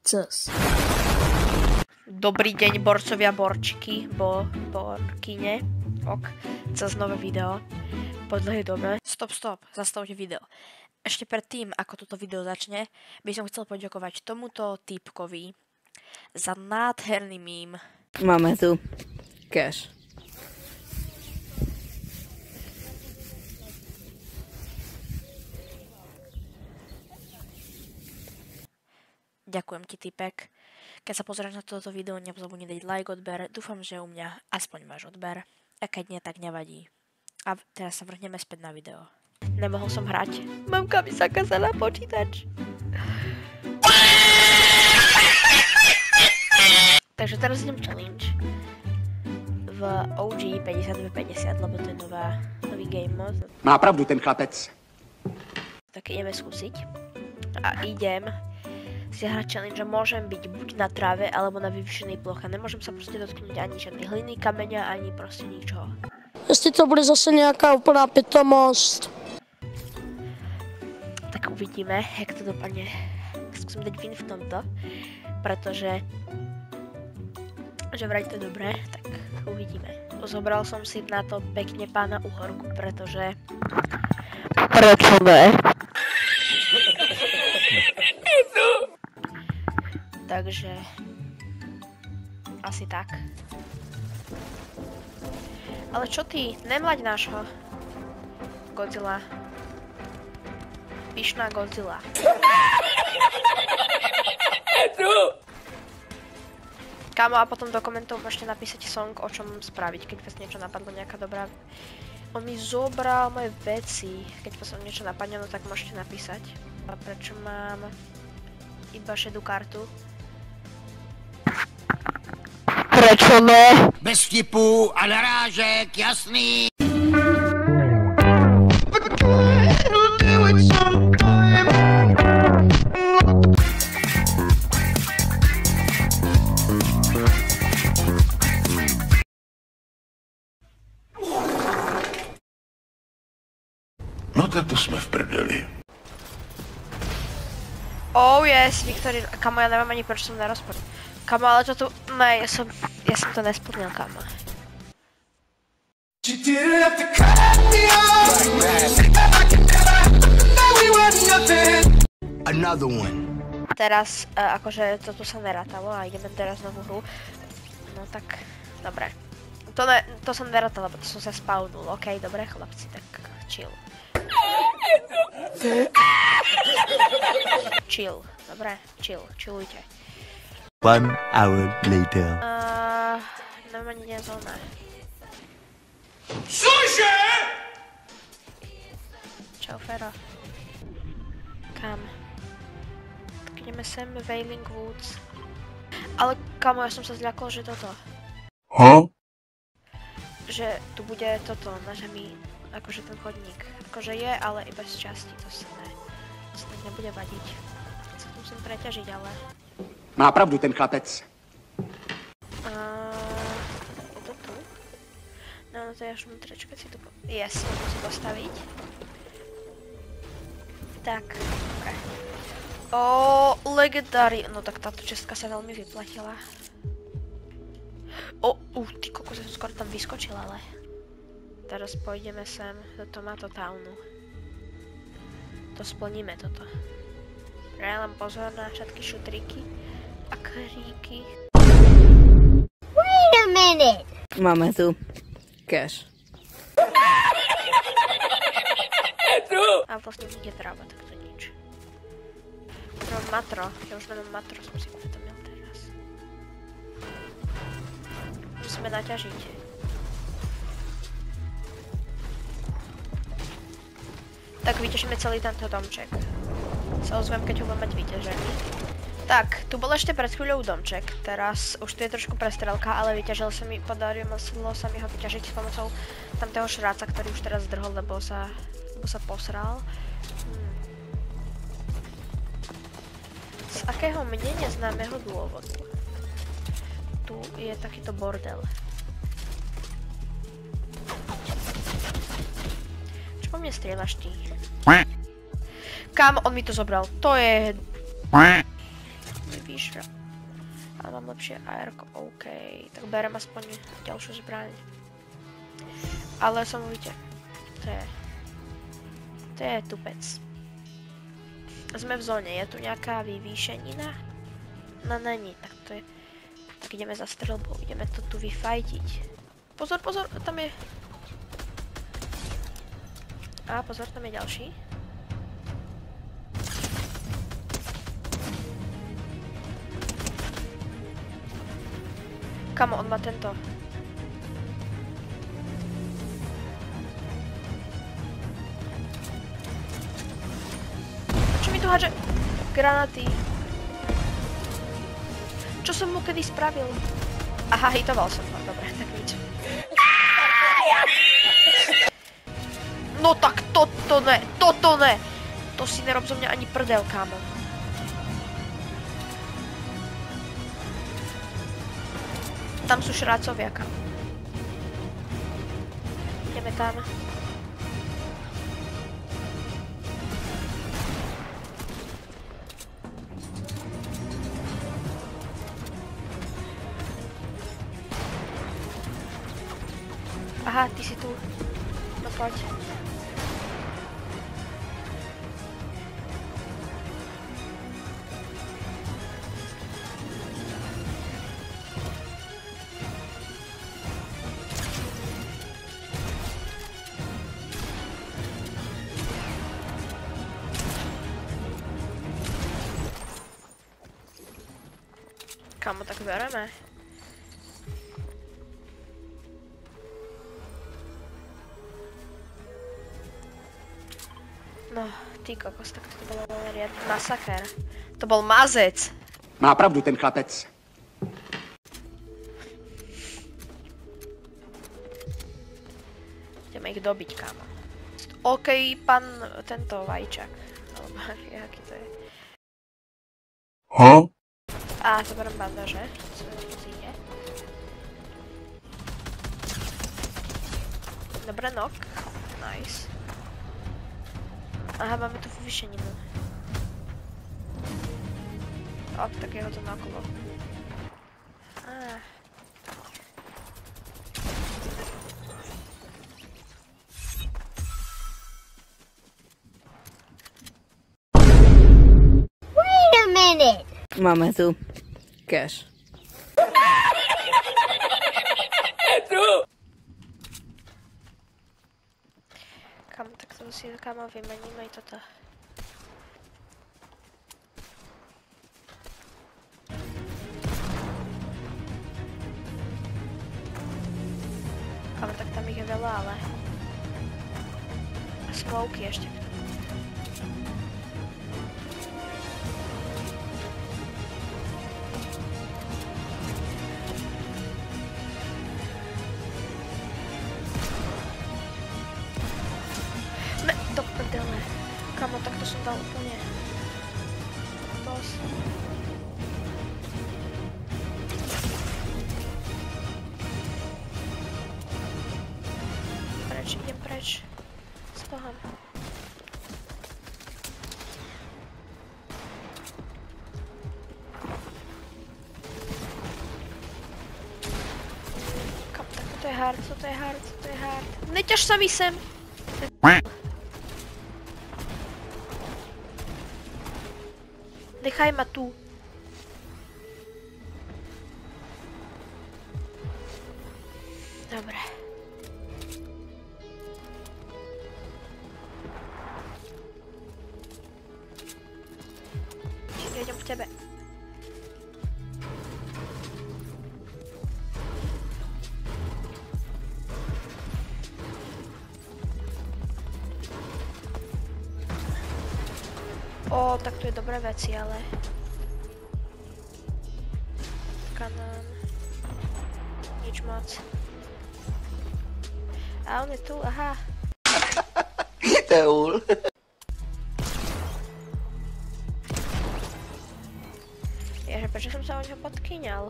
Cus. Dobrý deň, borcovia, borčiky, borkyne. Ok, cez nové video. Po dlhej dobe. Stop, zastavte video. Ešte predtým, ako toto video začne, by som chcel poďakovať tomuto týpkovi za nádherný mím. Máme tu cash. Ďakujem ti, typek. Keď sa pozrieš na toto video, nezabudni dať like, odber. Dúfam, že u mňa aspoň máš odber. A keď nie, tak nevadí. A teraz sa vrhneme späť na video. Nemohol som hrať. Mamka mi zakázala počítač. Takže teraz idem challenge v OG 5250, lebo to je nový game mod. Má pravdu ten chlapec. Tak ideme skúsiť. A idem si hrať challenge, že môžem byť buď na tráve, alebo na vyvýšenej ploche. Nemôžem sa proste dotknúť ani žiadnej hliny, kameňa, ani proste ničoho. Jestli to bude zase nějaká úplná pitomost. Tak uvidíme, jak to dopadne. Skúsim dať win v tomto, pretože že vraj to je dobré, tak uvidíme. Zobral som si na to pekne pána Uhorku, pretože prečo ne? Takže asi tak. Ale čo ty? Nemlaď nášho Godzilla. Pyšná Godzilla. Kámo, a potom do komentov môžete napísať song, o čom spraviť, keď vás niečo napadlo, nejaká dobrá. On mi zobral moje veci. Keď vás niečo napadne, no tak môžete napísať. A prečo mám iba šedú kartu? Prečo ne? Bez vtipů a narážek, jasný. No tak to jsme v prdeli. Oh yes, Viktorín. Kamo, ja neviem ani prečo som nerozporil. Kamo, ale čo tu... Ne, ja som to nesplnil, kamo. Another one. Teraz, akože toto sa nerátalo a ideme teraz novú hru. No tak, dobre. To som nerátalo, lebo to som sa spawnul. OK, dobre, chlapci, tak chill. Chill, dobre, chillujte. 1 hour later. Neviem ani nie zóna. Cože? Čau, Fero. Kam? Tak ideme sem, Wailing Woods. Ale kamo, ja som sa zľakol, že toto. Že tu bude toto na zemi, akože ten chodník. Akože je, ale iba z časti, to sa nebude vadiť. Sa tu musím preťažiť, ale... Má pravdu ten chlapec. Je to tu? No to je až vnútrečka si tu... Yes, musím postaviť. Tak, ok. Legendary. No tak táto čestka sa veľmi vyplatila. Ty kokos, som skoro tam vyskočil, ale... Teraz pôjdeme sem do Tomato Townu. To splníme toto. Len pozor na všetky šutriky a kríky. Wait a minute. Máme tu cash. A vlastne nie je tráva, tak to nič. No matro, ja už nemám matro, som si uvedomil teraz. Musíme naťažiť. Tak vyťažíme celý tento domček. Sa ozvem, keď ho budem mať vyťažený. Tak, tu bol ešte pred chvíľou domček. Teraz už tu je trošku prestrelka, ale podarilo sa mi ho vyťažiť s pomocou tamtého šráca, ktorý už teraz zdrhol, lebo sa posral. Z akého mne neznámeho dôvodu tu je takýto bordel. Čo po mne strieľaš ty? Kam on mi to zobral? To je... vidíš? A mám lepšie AR-ko, OK. Tak berem aspoň ďalšiu zbraň. Ale som uvidíte. To je tupec. Sme v zóne, je tu nejaká vyvýšenina? No není, tak to je... Tak ideme za strelbou, ideme to tu vyfajtiť. Pozor, pozor, tam je... A pozor, tam je ďalší. Kamo, on má tento. Čo mi tu hádže? Granaty. Čo som mu kedy spravil? Aha, hitoval som ho, dobre, tak nič. No tak toto ne, toto ne! To si nerob zo mňa ani prdel, kámo. Tam sú šrácovia, kámo. Ideme tam. Aha, ty si tu. No poď. Kamo, tak bereme. No, ty kokos, tak to bolo riadny masaker. To bol mazec. Má pravdu ten chlapec. Ideme ich dobiť, kámo. OK, pán tento vajčak. Alebo aký to je. Huh? Á, zoberiem bandaže. Zíde. Dobre, knock. Nice. Aha, máme tu vyšeninu. Ok, tak je ho to nakolo. Wait a minute! Máme tu cash. Kam, tak to si kamo vymeníme aj toto. Kam, tak tam ich je veľa, ale... A smoky ešte. Do prdele. Kamo, tak to som dal úplne. Dosť. Preč, idem preč. Stoham. Kamo, tak toto je hard, toto je hard, toto je hard. Neťaž sa mi sem! Nechaj ma tu. Dobre. Ja idem k tebe. Ó, tak tu je dobré veci, ale... Kanón. Nič moc. A on je tu, aha. Teul. Ježe, prečo som sa o neho podkyňal?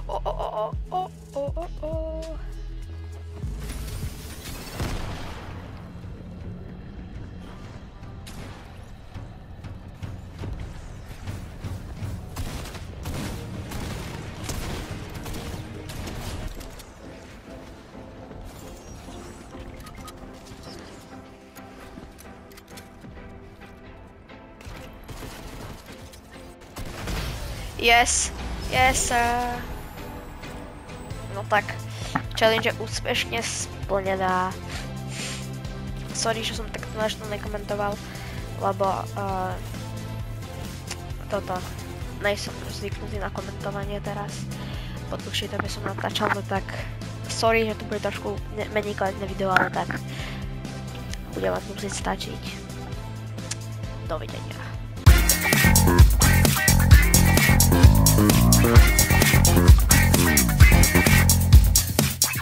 O. Yes, sir. No tak, challenge je úspešne splnená. Sorry, že som takto nekomentoval, lebo nejsem zvyknutý na komentovanie teraz. Po dlhšej dobe som natáčal, no tak sorry, že to bude trošku menej kvalitné video, ale tak bude vás musieť stačiť. Dovidenia.